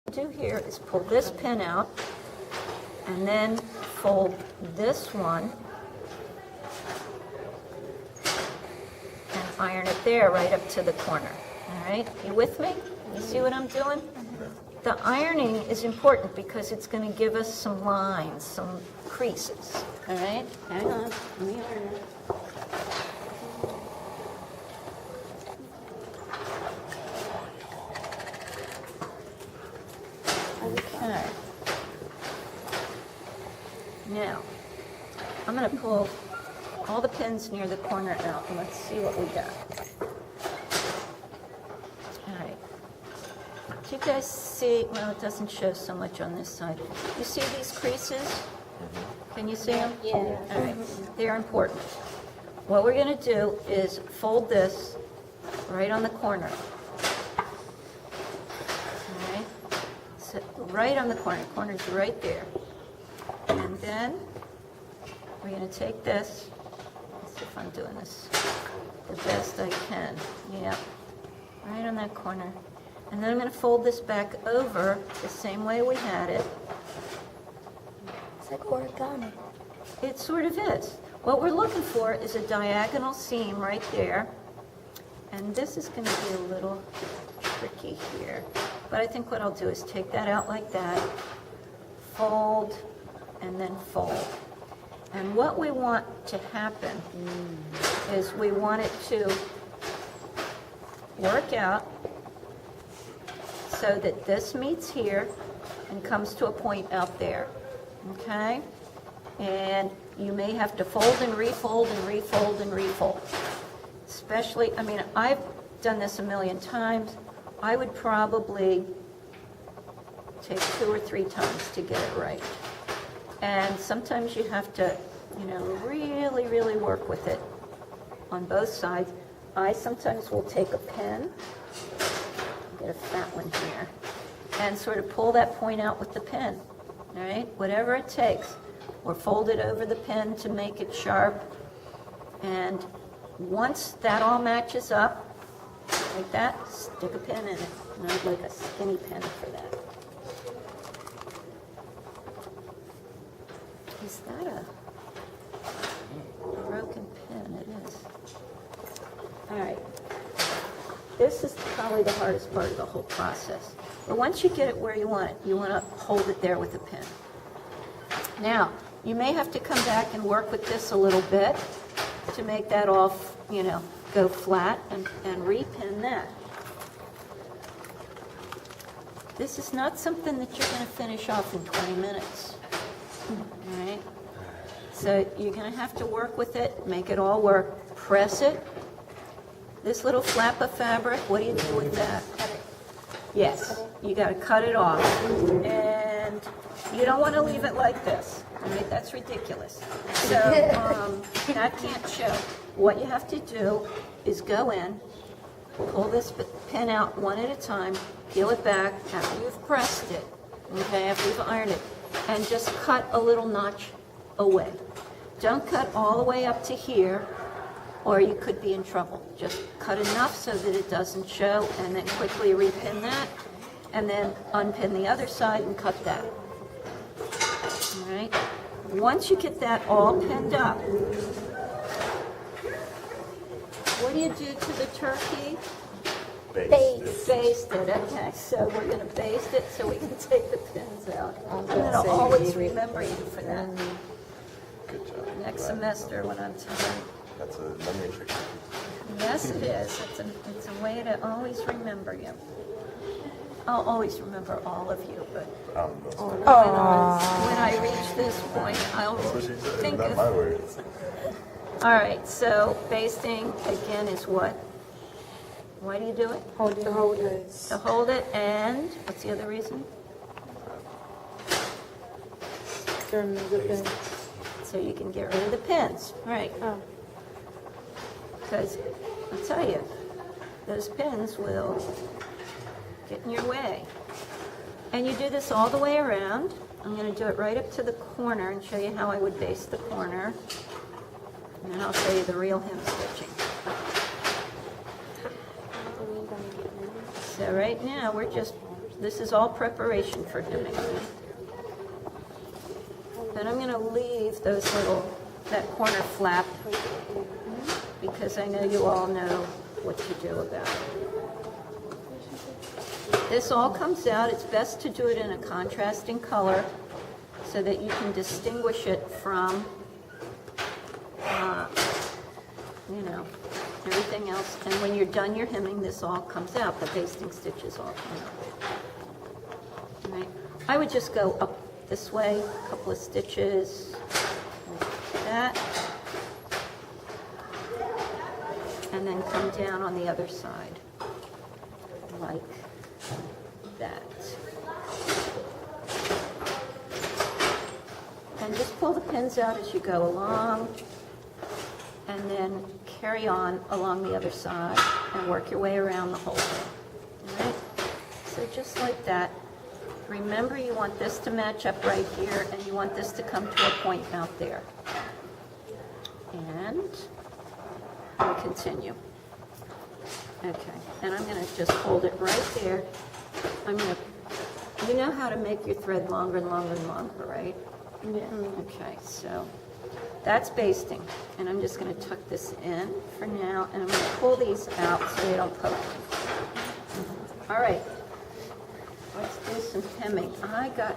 do here is pull this pin out and then fold this one and iron it there right up to the corner. All right, you with me? You see what I'm doing? The ironing is important because it's going to give us some lines, some creases. All right, hang on, let me iron it. Okay. Now, I'm going to pull all the pins near the corner out, and let's see what we got. All right. Do you guys see? Well, it doesn't show so much on this side. You see these creases? Can you see them? Yeah. All right. They're important. What we're going to do is fold this right on the corner. All right. So right on the corner. The corner's right there. And then we're going to take this. Let's see if I'm doing this the best I can. Yeah. Right on that corner. And then I'm going to fold this back over the same way we had it. It's like origami. It sort of is. What we're looking for is a diagonal seam right there. And this is going to be a little tricky here. But I think what I'll do is take that out like that, fold, and then fold. And what we want to happen is we want it to work out so that this meets here and comes to a point out there, okay? And you may have to fold and refold and refold and refold. Especially, I mean, I've done this a million times. I would probably take 2 or 3 times to get it right. And sometimes you have to, you know, really, really work with it on both sides. I sometimes will take a pen, get a fat one here, and sort of pull that point out with the pen, all right? Whatever it takes. Or fold it over the pen to make it sharp. And once that all matches up, like that, stick a pin in it. And I'd like a skinny pen for that. Is that a broken pin? It is. All right. This is probably the hardest part of the whole process. But once you get it where you want to hold it there with a pin. Now, you may have to come back and work with this a little bit to make that all, you know, go flat and repin that. This is not something that you're going to finish off in 20 minutes. All right? So you're going to have to work with it, make it all work, press it. This little flap of fabric, what do you do with that? Yes, you got to cut it off. And you don't want to leave it like this. All right, that's ridiculous. So that can't show. What you have to do is go in, pull this pin out one at a time, peel it back after you've pressed it, okay, after you've ironed it, and just cut a little notch away. Don't cut all the way up to here, or you could be in trouble. Just cut enough so that it doesn't show, and then quickly repin that, and then unpin the other side and cut that. All right. Once you get that all pinned up, what do you do to the turkey? Baste it. Okay, so we're going to baste it so we can take the pins out. I'm going to always remember you for that. Good job. Next semester when I'm telling. That's a memory trick. Yes, it is. It's a way to always remember you. I'll always remember all of you, but when I reach this point, I'll think Not of... my words. All right, so basting, again, is what? Why do you do it? To hold it. To hold it, and what's the other reason? To remove the pin. So you can get rid of the pins, right? Oh. Because, I'll tell you, those pins will get in your way. And you do this all the way around. I'm going to do it right up to the corner and show you how I would baste the corner. And then I'll show you the real hem stitching. So right now we're just This is all preparation for hemming. And I'm going to leave that corner flap because I know you all know what to do about it. This all comes out. It's best to do it in a contrasting color so that you can distinguish it from, everything else. And when you're done your hemming, this all comes out. The basting stitches all come out. All right. I would just go up this way, a couple of stitches, like that, and then come down on the other side, like that. And just pull the pins out as you go along, and then carry on along the other side and work your way around the whole thing. All right? So just like that. Remember, you want this to match up right here, and you want this to come to a point out there. And we'll continue. Okay, and I'm going to just hold it right there. You know how to make your thread longer and longer and longer, right? Yeah. Okay, so that's basting. And I'm just going to tuck this in for now, and I'm going to pull these out so they don't poke. All right. Let's do some hemming. That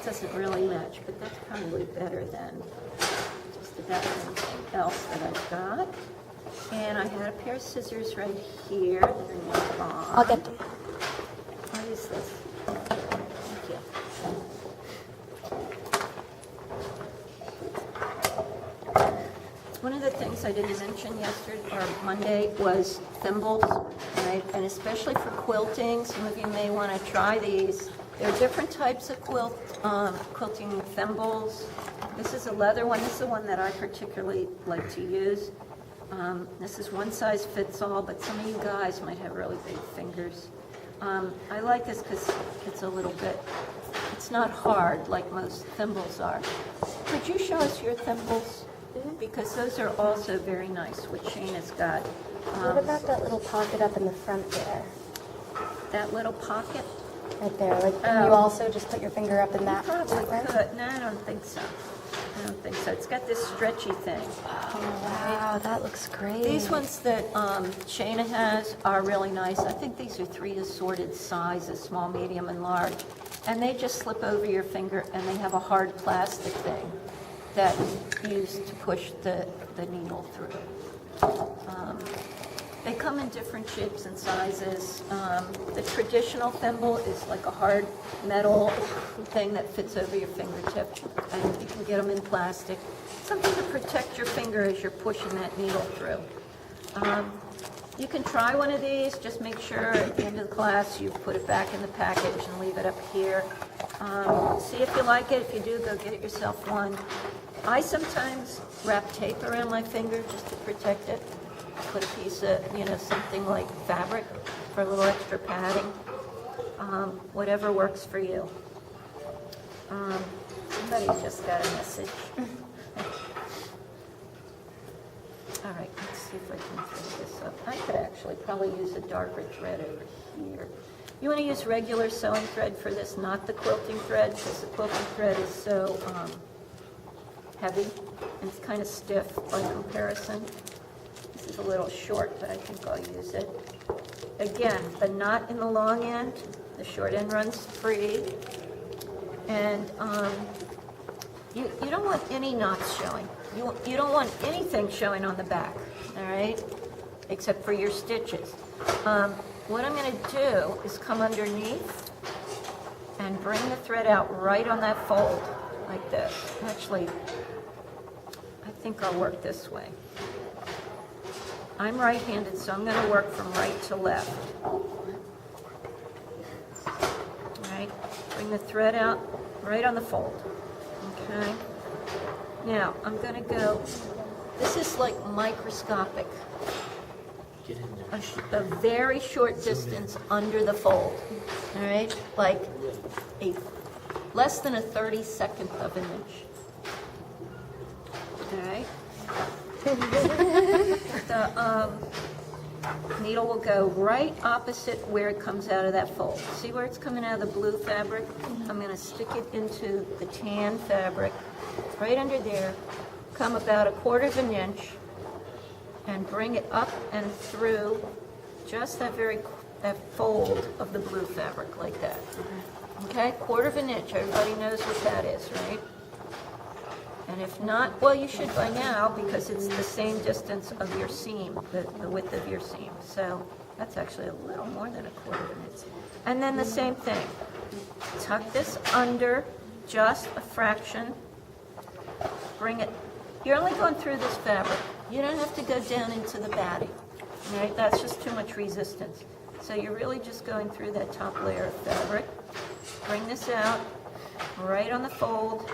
doesn't really match, but that's probably better than just about anything else that I've got. And I had a pair of scissors right here that are now gone. I'll get them. I'll use this. Thank you. One of the things I didn't mention yesterday or Monday was thimbles, right? And especially for quilting, some of you may want to try these. There are different types of quilting thimbles. This is a leather one. This is the one that I particularly like to use. This is one size fits all, but some of you guys might have really big fingers. I like this because it's a little bit, it's not hard like most thimbles are. Could you show us your thimbles? Because those are also very nice, what Shane has got. What about that little pocket up in the front there? That little pocket? Right there. Like, can you also just put your finger up in that? Probably that way? could. No, I don't think so. It's got this stretchy thing. Oh, wow, that looks great. These ones that Shayna has are really nice. I think these are 3 assorted sizes, small, medium, and large. And they just slip over your finger, and they have a hard plastic thing that's used to push the needle through. They come in different shapes and sizes. The traditional thimble is like a hard metal thing that fits over your fingertip, and you can get them in plastic. Something to protect your finger as you're pushing that needle through. You can try one of these. Just make sure at the end of the class you put it back in the package and leave it up here. See if you like it. If you do, go get it yourself one. I sometimes wrap tape around my finger just to protect it. Put a piece of, something like fabric for a little extra padding. Whatever works for you. Somebody just got a message. All right, let's see if I can throw this up. I could actually probably use a darker thread over here. You want to use regular sewing thread for this, not the quilting thread, because the quilting thread is so heavy and it's kind of stiff by comparison. This is a little short, but I think I'll use it. Again, the knot in the long end, the short end runs free, and you don't want any knots showing. You don't want anything showing on the back, all right, except for your stitches. What I'm going to do is come underneath and bring the thread out right on that fold, like this. Actually, I think I'll work this way. I'm right-handed, so I'm going to work from right to left. All right, bring the thread out right on the fold. Okay. Now, I'm going to go, this is like microscopic. A very short distance under the fold. All right, like less than a 32nd of an inch. All right. Needle will go right opposite where it comes out of that fold. See where it's coming out of the blue fabric? I'm going to stick it into the tan fabric, right under there, come about 1/4 of an inch, and bring it up and through just that fold of the blue fabric, like that. Okay, 1/4 of an inch, everybody knows what that is, right? And if not, well, you should by now, because it's the same distance of your seam, the width of your seam. So that's actually a little more than 1/4 of an inch. And then the same thing. Tuck this under just a fraction. Bring it, you're only going through this fabric. You don't have to go down into the batting, right? That's just too much resistance. So you're really just going through that top layer of fabric. Bring this out, right on the fold.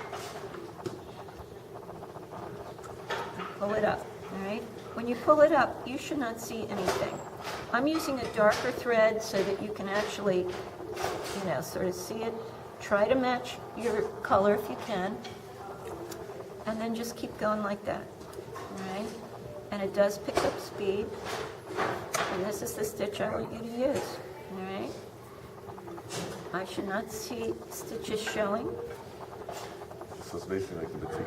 Pull it up, all right? When you pull it up, you should not see anything. I'm using a darker thread so that you can actually, sort of see it. Try to match your color if you can. And then just keep going like that, all right? And it does pick up speed. And this is the stitch I want you to use, all right? I should not see stitches showing. So it's basically like the batik.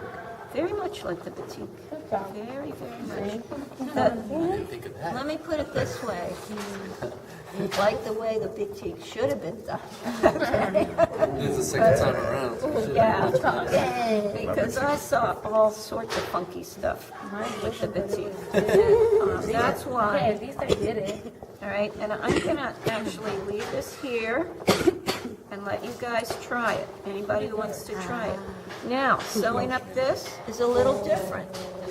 Very much like the batik. Good job. Very, very much. Didn't think of that. Let me put it this way. Like the way the batik should have been done. It's the second time around. So we should- Yeah, because I saw all sorts of funky stuff with the batik. That's Yeah, why. at least I did it. All right, and I'm gonna actually leave this here and let you guys try it. Anybody who wants to try it. Now, sewing up this is a little different.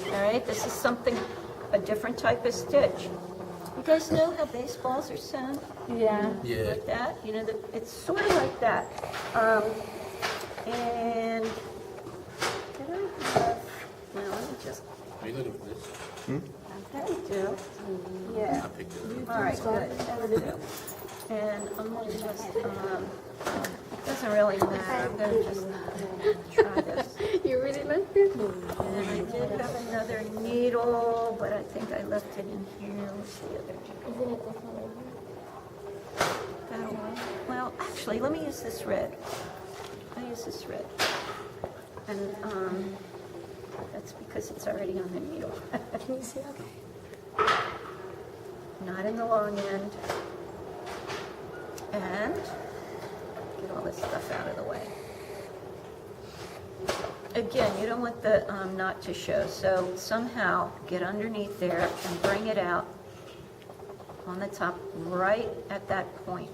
All right, this is a different type of stitch. You guys know how baseballs are sewn? Yeah. Yeah. Like that? It's sort of like that. And did I have? No, let me just. Are you looking for this? I do. Yeah. I picked it up. All right, good. That'll do. And I'm gonna just, it doesn't really matter, I'm gonna just try this. You really like this? And I did have another needle, but I think I left it in here. What's the other needle? Well, actually, let me use this red. I use this red. And, that's because it's already on the needle. Can you see? Okay. Not in the long end. And get all this stuff out of the way. Again, you don't want the knot to show, so somehow get underneath there and bring it out on the top right at that point.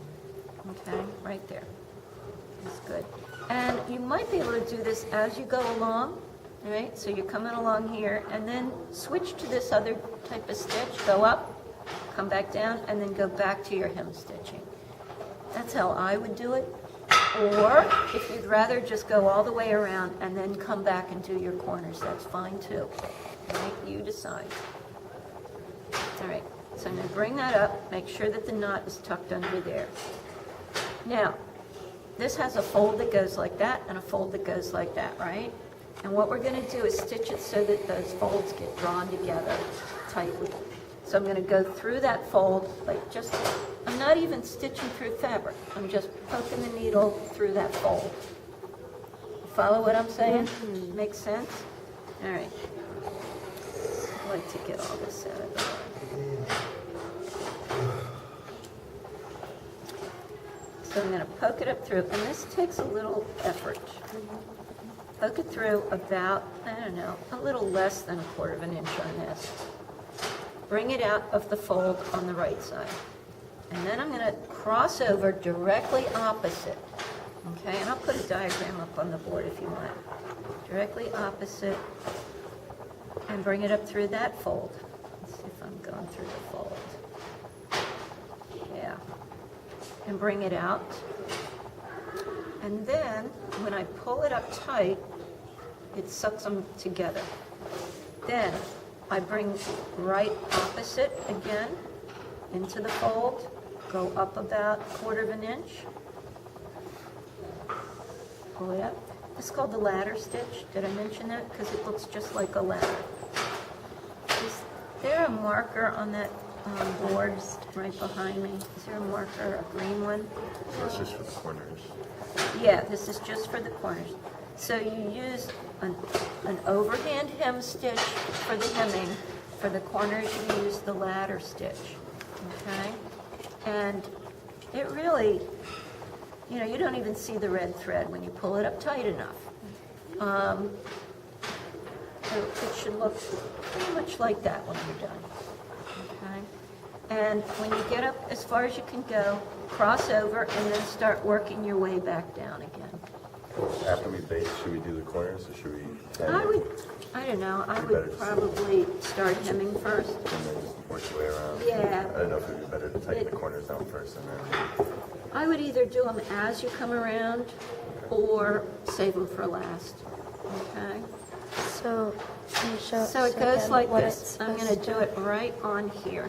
Okay, right there. That's good. And you might be able to do this as you go along, all right? So you're coming along here, and then switch to this other type of stitch. Go up, come back down, and then go back to your hem stitching. That's how I would do it. Or if you'd rather just go all the way around and then come back and do your corners, that's fine too. All right, you decide. All right, so I'm going to bring that up, make sure that the knot is tucked under there. Now, this has a fold that goes like that and a fold that goes like that, right? And what we're going to do is stitch it so that those folds get drawn together tightly. So I'm going to go through that fold, like just, I'm not even stitching through fabric. I'm just poking the needle through that fold. Follow what I'm saying? Makes sense? All right. I'd like to get all this out of the way. So I'm going to poke it up through, and this takes a little effort. Poke it through about, I don't know, a little less than 1/4 of an inch on this. Bring it out of the fold on the right side. And then I'm going to cross over directly opposite. Okay, and I'll put a diagram up on the board if you want. Directly opposite, and bring it up through that fold. Let's see if I'm going through the fold. Yeah. And bring it out. And then, when I pull it up tight, it sucks them together. Then, I bring right opposite again into the fold, go up about 1/4 of an inch, pull it up. It's called the ladder stitch. Did I mention that? Because it looks just like a ladder. Is there a marker on that boards right behind me. Is there a marker, a green one? That's just for the corners. Yeah, this is just for the corners. So you use an overhand hem stitch for the hemming. For the corners, you use the ladder stitch, okay? And it really, you know, you don't even see the red thread when you pull it up tight enough. It should look pretty much like that when you're done, okay? And when you get up as far as you can go, cross over and then start working your way back down again. After we base, should we do the corners or should we? I don't know, I Better would just- probably start hemming first. And then just work your way around? Yeah. I don't know if it would be better to tighten the corners down first and then. I would either do them as you come around or save them for last, okay? So, can you show So it us goes again like what this. it's I'm going to supposed do it right on here.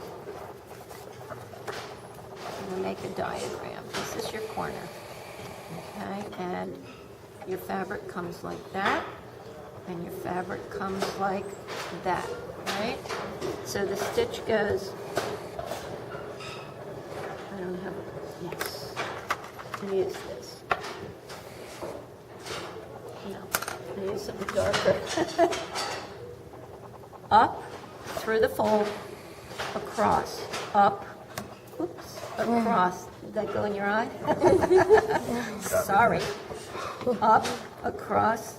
I'm going to make a diagram. This is your corner, okay? And your fabric comes like that, and your fabric comes like that, right? So the stitch goes, I don't have, yes, I use this. No, I use something darker. Up, through the fold, across, up, oops, across. Did that go in your eye? Sorry. Up, across,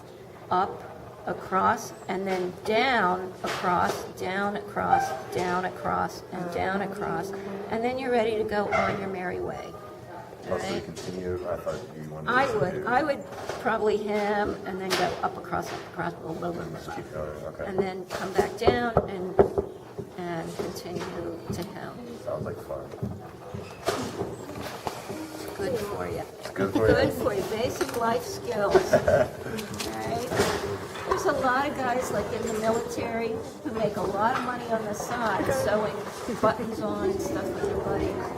and then down, across, down, across, down, across, and down, across. And then you're ready to go on your merry way. Also, you Right? continue, I thought you wanted to. I would probably hem and then go up, across, blah, blah, blah, blah, Just blah. keep going, okay. And then come back down and continue to hem. Sounds like fun. Good for you. Good for you? Good for you. Basic life skills. Right? There's a lot of guys like in the military who make a lot of money on the side sewing buttons on and stuff with their buddies.